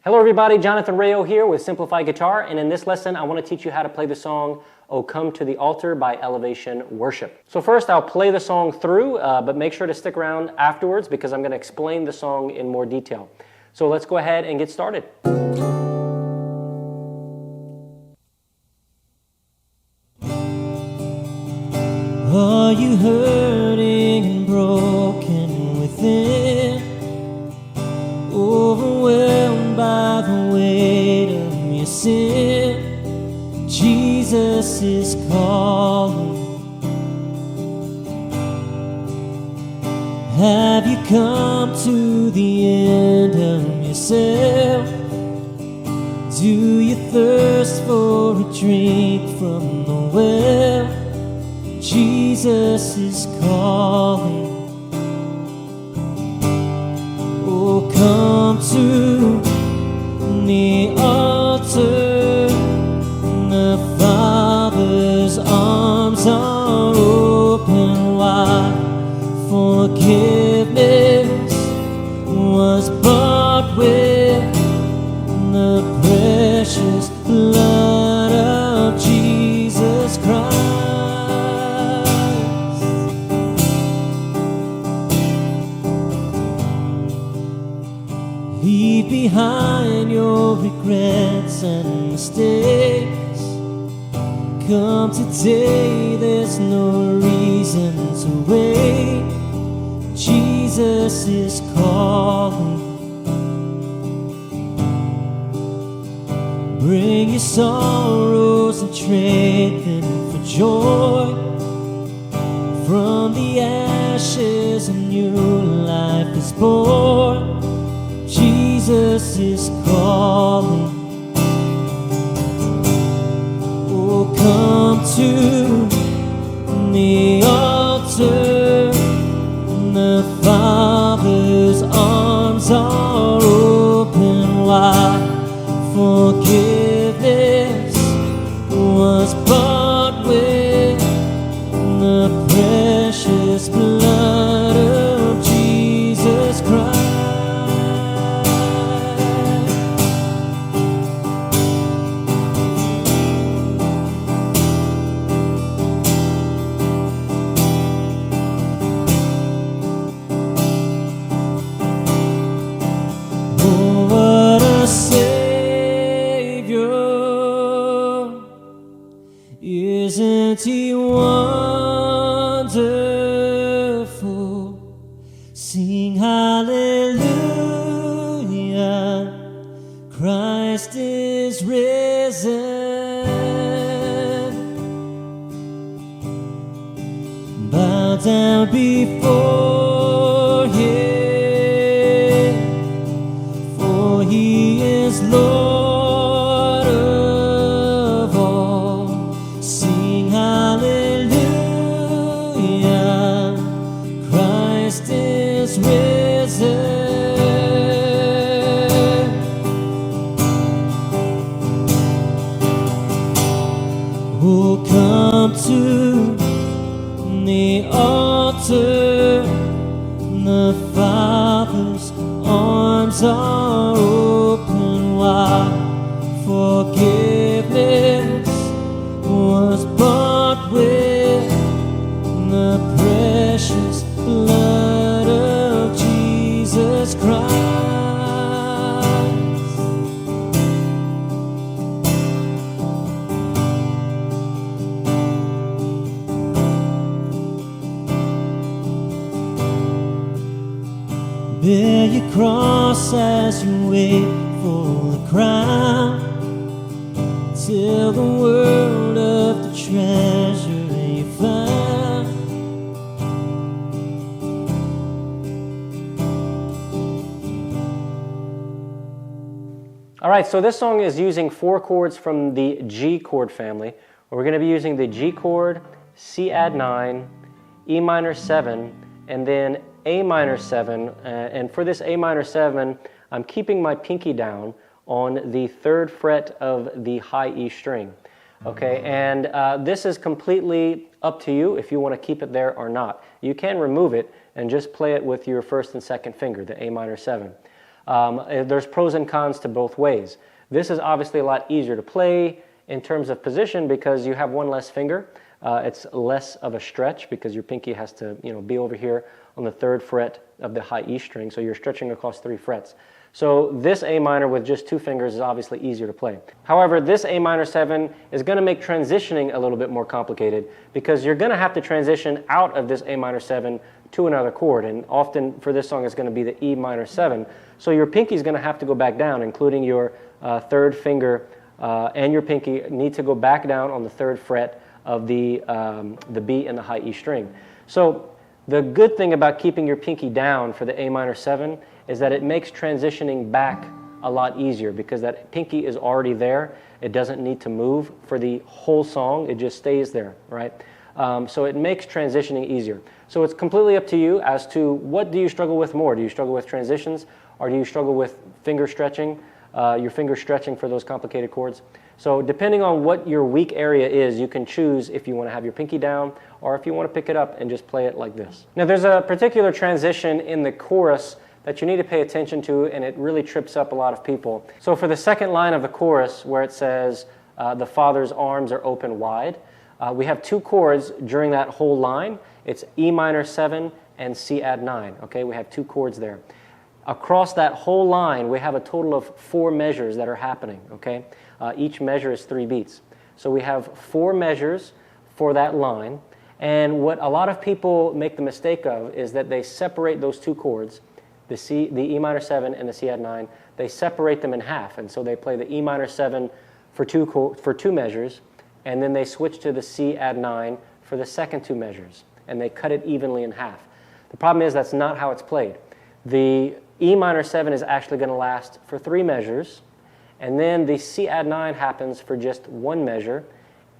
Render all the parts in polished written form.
Hello everybody, Jonathan Rayo here with Simplified Guitar, and in this lesson I want to teach you how to play the song "O Come to the Altar" by Elevation Worship. So first I'll play the song through, but make sure to stick around afterwards because I'm going to explain the song in more detail. So let's go ahead and get started. Are you hurting and broken within? Overwhelmed by the weight of your sin? Jesus is calling. Have you come to the end of yourself? Do you thirst for a drink from the well? Jesus is calling. Oh, come to the altar. The Father's arms are open wide. Forgiveness was bought with the precious blood of Jesus Christ. Leave behind your regrets and mistakes. Come today, there's no reason to wait. Jesus is calling. Bring your sorrows and trade them for joy. From the ashes a new life is born. Jesus is calling. Oh, come to the altar. The Father's arms are open wide. Forgiveness was bought with the precious blood of Jesus Christ. Isn't he wonderful? Sing hallelujah, Christ is risen. Bow down before him, for he is Lord. Oh, come to the altar. The Father's arms are open wide. Forgiveness was bought with the precious blood of Jesus Christ. Bear your cross as you wait for the crown. Tell the world of the treasure you found. Alright, so this song is using 4 chords from the G chord family. We're going to be using the G chord, C add 9, E minor 7, and then A minor 7, and for this A minor 7, I'm keeping my pinky down on the 3rd fret of the high E string. Okay, and this is completely up to you if you want to keep it there or not. You can remove it and just play it with your 1st and 2nd finger, the A minor 7. There's pros and cons to both ways. This is obviously a lot easier to play in terms of position because you have one less finger. It's less of a stretch because your pinky has to, be over here on the 3rd fret of the high E string, so you're stretching across 3 frets. So this A minor with just 2 fingers is obviously easier to play. However, this A minor 7 is going to make transitioning a little bit more complicated because you're going to have to transition out of this A minor 7 to another chord, and often for this song it's going to be the E minor 7. So your pinky is going to have to go back down, including your 3rd finger and your pinky need to go back down on the 3rd fret of the B and the high E string. So the good thing about keeping your pinky down for the A minor 7 is that it makes transitioning back a lot easier because that pinky is already there. It doesn't need to move for the whole song. It just stays there, right? So it makes transitioning easier. So it's completely up to you as to what do you struggle with more. Do you struggle with transitions or do you struggle with finger stretching, your finger stretching for those complicated chords? So depending on what your weak area is, you can choose if you want to have your pinky down or if you want to pick it up and just play it like this. Now there's a particular transition in the chorus that you need to pay attention to, and it really trips up a lot of people. So for the second line of the chorus where it says, the Father's arms are open wide, we have 2 chords during that whole line. It's E minor 7 and C add 9. Okay, we have 2 chords there. Across that whole line, we have a total of 4 measures that are happening. Okay, each measure is 3 beats. So we have 4 measures for that line. And what a lot of people make the mistake of is that they separate those 2 chords, the E minor 7 and the C add 9. They separate them in half, and so they play the E minor 7 for 2 measures, and then they switch to the C add 9 for the second 2 measures, and they cut it evenly in half. The problem is that's not how it's played. The E minor 7 is actually going to last for 3 measures, and then the C add 9 happens for just 1 measure,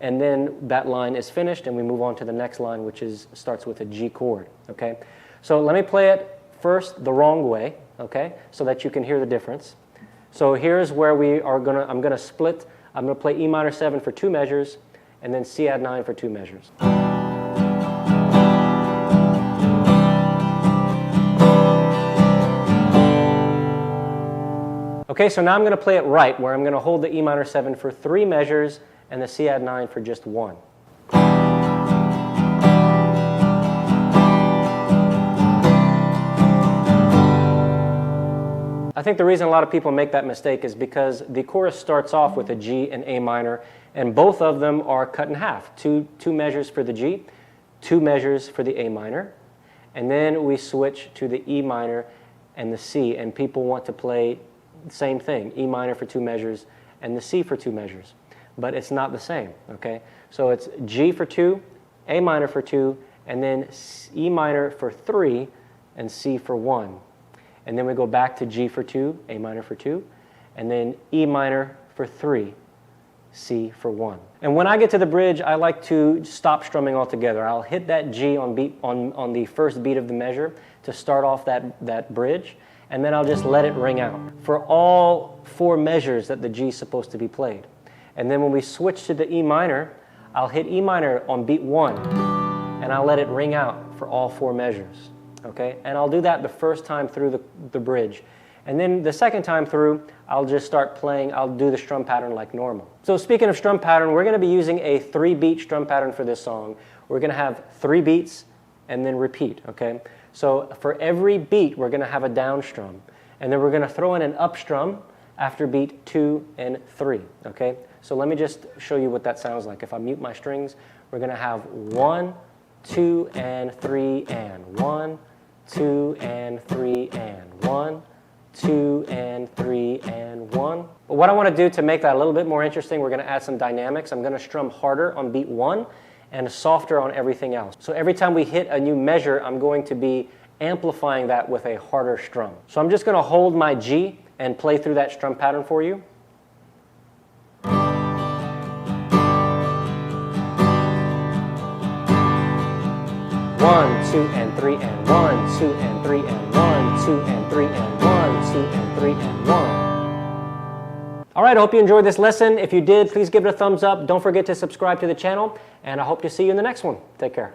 and then that line is finished, and we move on to the next line, which starts with a G chord. Okay, so let me play it first the wrong way, okay, so that you can hear the difference. So here's where I'm going to split. I'm going to play E minor 7 for 2 measures, and then C add 9 for 2 measures. Okay, so now I'm going to play it right, where I'm going to hold the E minor 7 for 3 measures and the C add 9 for just 1. I think the reason a lot of people make that mistake is because the chorus starts off with a G and A minor, and both of them are cut in half. Two measures for the G, 2 measures for the A minor, and then we switch to the E minor and the C, and people want to play the same thing, E minor for 2 measures and the C for 2 measures. But it's not the same, okay? So it's G for 2, A minor for 2, and then E minor for 3, and C for 1. And then we go back to G for 2, A minor for 2, and then E minor for 3, C for 1. And when I get to the bridge, I like to stop strumming altogether. I'll hit that G on the first beat of the measure to start off that bridge, and then I'll just let it ring out for all 4 measures that the G is supposed to be played. And then when we switch to the E minor, I'll hit E minor on beat 1, and I'll let it ring out for all 4 measures. Okay, and I'll do that the first time through the bridge. And then the second time through, I'll just start playing, I'll do the strum pattern like normal. So speaking of strum pattern, we're going to be using a 3-beat strum pattern for this song. We're going to have 3 beats and then repeat, okay? So for every beat, we're going to have a down strum. And then we're going to throw in an up strum after beat 2 and 3, okay? So let me just show you what that sounds like. If I mute my strings, we're going to have 1, 2, and 3, and 1, 2, and 3, and 1, 2, and 3, and 1. But what I want to do to make that a little bit more interesting, we're going to add some dynamics. I'm going to strum harder on beat 1 and softer on everything else. So every time we hit a new measure, I'm going to be amplifying that with a harder strum. So I'm just going to hold my G and play through that strum pattern for you. 1, 2, and 3, and 1, 2, and 3, and 1, 2, and 3, and 1, 2, and 3, and 1. All right, I hope you enjoyed this lesson. If you did, please give it a thumbs up. Don't forget to subscribe to the channel, and I hope to see you in the next one. Take care.